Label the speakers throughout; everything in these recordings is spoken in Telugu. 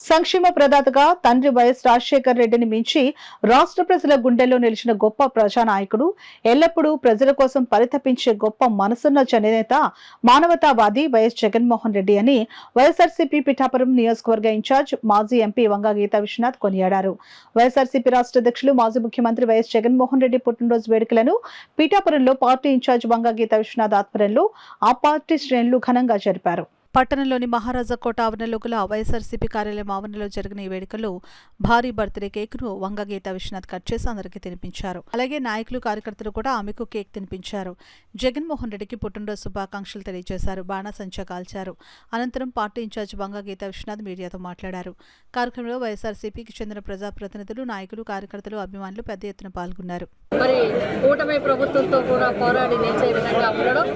Speaker 1: సంక్షేమ ప్రదాతగా తండ్రి వైఎస్ రాజశేఖర్ రెడ్డిని మించి రాష్ట్ర ప్రజల గుండెల్లో నిలిచిన గొప్ప ప్రజానాయకుడు, ఎల్లప్పుడూ ప్రజల కోసం పరితపించే గొప్ప మనసున్న జననేత, మానవతావాది వైఎస్ జగన్మోహన్ రెడ్డి అని వైఎస్ఆర్సీపీ పిఠాపురం నియోజకవర్గ ఇన్ఛార్జ్ మాజీ ఎంపీ వంగ గీతా విశ్వనాథ్ కొనియాడారు. వైఎస్ఆర్సీపీ రాష్ట్ర అధ్యక్షులు మాజీ ముఖ్యమంత్రి వైఎస్ జగన్మోహన్ రెడ్డి పుట్టినరోజు వేడుకలను పిఠాపురంలో పార్టీ ఇన్ఛార్జ్ వంగ గీతా విశ్వనాథ్ ఆధ్వర్యంలో ఆ పార్టీ శ్రేణులు ఘనంగా జరిపారు. పట్టణంలోని మహారాజా కోట ఆవరణలో గల వైఎస్ఆర్సీపీ కార్యాలయం ఆవరణలో జరిగిన ఈ వేడుకల్లో భారీ బర్త్డే కేక్ను వంగ గీతా విశ్వనాథ్ కట్ చేసి అందరికీ తినిపించారు. అలాగే నాయకులు, కార్యకర్తలు కూడా ఆమెకు కేక్ తినిపించారు. జగన్మోహన్ రెడ్డికి పుట్టినరోజు శుభాకాంక్షలు తెలియజేశారు. బాణాసంచా కాల్చారు. అనంతరం పార్టీ ఇన్ఛార్జ్ వంగ గీతా విశ్వనాథ్ మీడియాతో మాట్లాడారు. కార్యక్రమంలో వైఎస్ఆర్సీపీకి చెందిన ప్రజాప్రతినిధులు, నాయకులు, కార్యకర్తలు, అభిమానులు పెద్ద ఎత్తున పాల్గొన్నారు.
Speaker 2: మరి కూటమి ప్రభుత్వంతో కూడా పోరాడి నిలిచే విధంగా ఉండడం,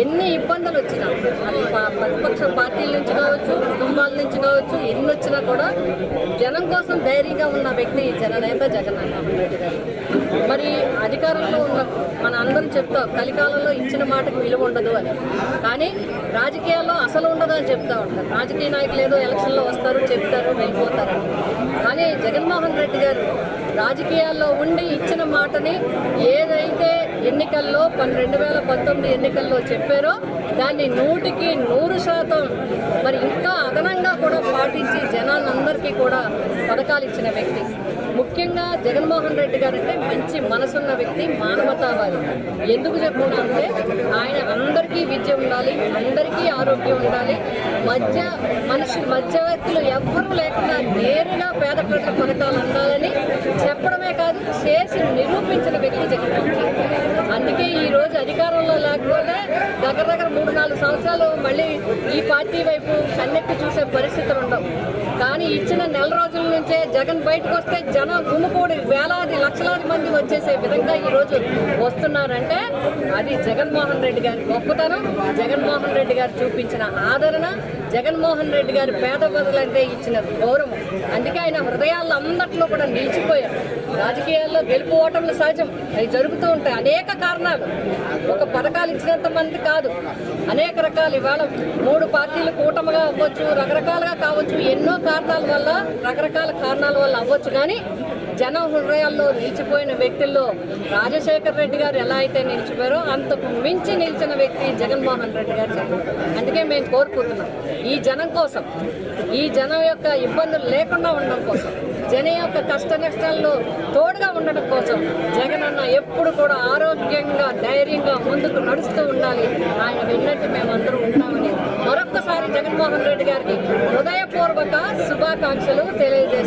Speaker 2: ఎన్ని ఇబ్బందులు వచ్చినా అది ప్రతిపక్ష పార్టీల నుంచి కావచ్చు, కుటుంబాల నుంచి కావచ్చు, ఎన్ని వచ్చినా కూడా జనం కోసం ధైర్యంగా ఉన్న వ్యక్తి జననేత జగన్మోహన్ రెడ్డి గారు. మరి అధికారంలో ఉన్న మన అందరం చెప్తాం కలికాలంలో ఇచ్చిన మాటకు విలువ ఉండదు అని, కానీ రాజకీయాల్లో అసలు ఉండదు అని చెప్తా ఉంటారు. రాజకీయ నాయకులు ఏదో ఎలక్షన్లో వస్తారు, చెప్తారు, వెళ్ళిపోతారు. కానీ జగన్మోహన్ రెడ్డి గారు రాజకీయాల్లో ఉండి ఇచ్చిన మాటని ఏదైతే ఎన్నికల్లో 2019 ఎన్నికల్లో చెప్పారో దాన్ని 100% మరి ఇంకా అదనంగా కూడా పాటించి జనాలందరికీ కూడా పథకాలు ఇచ్చిన వ్యక్తి. ముఖ్యంగా జగన్మోహన్ రెడ్డి గారు అంటే మంచి మనసున్న వ్యక్తి, మానవతావాది. ఎందుకు చెప్తున్నా అంటే ఆయన అందరికీ విద్య ఉండాలి, అందరికీ ఆరోగ్యం ఉండాలి, మధ్యవర్తులు ఎవ్వరూ లేకుండా నేరుగా పేద ప్రజల పథకాలు అందాలని చెప్పడమే కాదు చేసి నిరూపించిన వ్యక్తి జగన్మోహన్ రెడ్డి. అందుకే ఈరోజు అధికారంలో లేకపోతే దగ్గర 3-4 సంవత్సరాలు మళ్ళీ ఈ పార్టీ వైపు కన్నెత్తి చూసే పరిస్థితులు ఉండవు. కానీ ఇచ్చిన నెల రోజుల నుంచే జగన్ బయటకు వస్తే జనం గుమ్ముకూడి వేలాది లక్షలాది మంది వచ్చేసే విధంగా ఈరోజు వస్తున్నారంటే అది జగన్మోహన్ రెడ్డి గారి గొప్పతనం, జగన్మోహన్ రెడ్డి గారు చూపించిన ఆదరణ, జగన్మోహన్ రెడ్డి గారి పేద ప్రజలంటే ఇచ్చిన గౌరవం. అందుకే ఆయన హృదయాల్లో అందట్లో కూడా నిలిచిపోయారు. రాజకీయాల్లో గెలుపు ఓటములు సహజం, అవి జరుగుతూ ఉంటాయి. అనేక కారణాలు, ఒక పథకాలు ఇచ్చినంత మంది కాదు, అనేక రకాలు. ఇవాళ 3 పార్టీలు కూటమిగా అవ్వచ్చు, రకరకాలుగా కావచ్చు, ఎన్నో కారణాల వల్ల, రకరకాల కారణాల వల్ల అవ్వచ్చు. కానీ జనం హృదయాల్లో నిలిచిపోయిన వ్యక్తుల్లో రాజశేఖర్ రెడ్డి గారు ఎలా అయితే నిలిచిపోయారో అంతకు మించి నిలిచిన వ్యక్తి జగన్మోహన్ రెడ్డి గారు. అందుకే మేము కోరుకుంటున్నాం ఈ జనం కోసం, ఈ జనం యొక్క ఇబ్బందులు లేకుండా ఉండడం కోసం, జనం యొక్క కష్ట నష్టాల్లో తోడుగా ఉండడం కోసం జగన్ అన్న ఎప్పుడు కూడా ఆరోగ్యంగా, ధైర్యంగా ముందుకు నడుస్తూ ఉండాలి. ఆయన విన్నట్టు మేమందరూ ఉంటామని మరొక్కసారి జగన్మోహన్ రెడ్డి గారికి హృదయపూర్వక శుభాకాంక్షలు తెలియజేస్తాం.